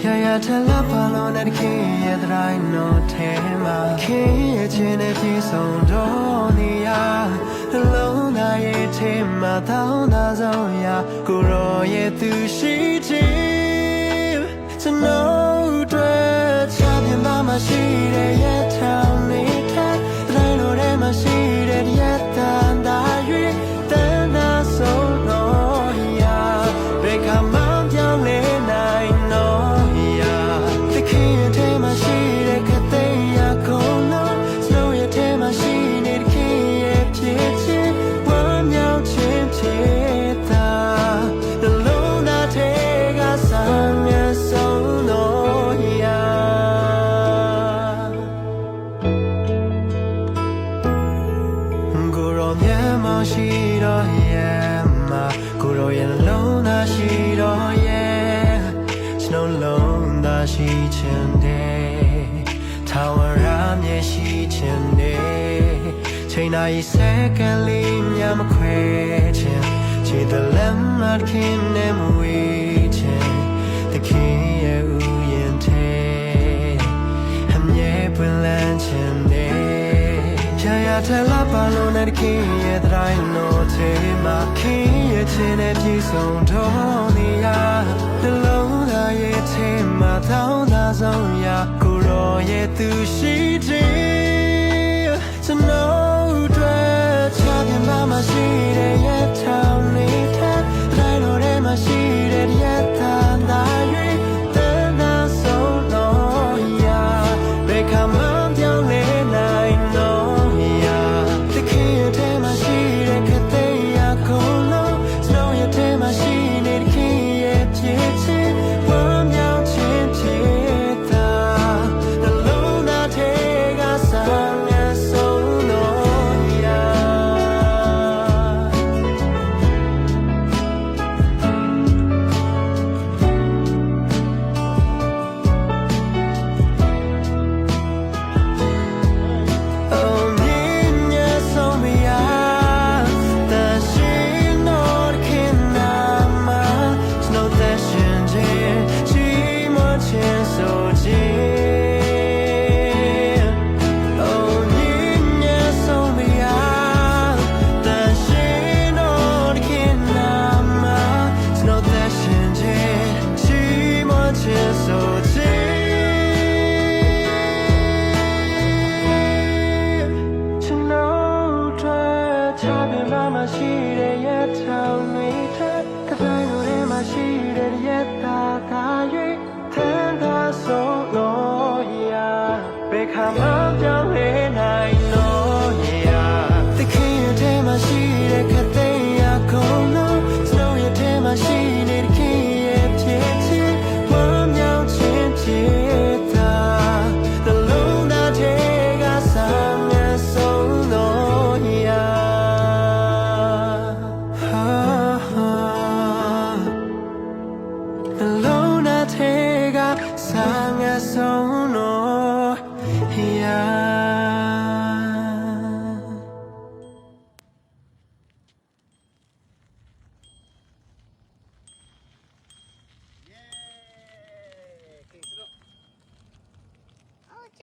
呀，这拉巴罗那的看也得来诺天嘛，看也见的皮松多尼呀，路那也天嘛到那走呀，古罗也都是真，这诺对，下边爸妈是的也讨你看，来罗的嘛是的也等大雨，等那手诺呀，别看忙掉嘞那诺。ရှိတော့ရဲ့မှာကိုရောရဲ့လုံးသားရှိတော့ရဲ့ကျွန်တော်လုံးသားရှိချင်တယ်ထာဝရမြေရှိချင်တယ်ချိန်တိုင်းစက္ကန့်လေးညမခွဲချင်ခြေတလက်မခင်နဲ့မဝေးချင်တခင်ရဲ့ဥယျာဉ်ထဲအမြဲပွင့်လန်းချင်တယ်呀，这拉巴罗那的看也得来诺天嘛，看也见的皮松多尼呀，路那也天嘛到那走呀，古罗也都是真，这诺对，下边妈妈是的也他。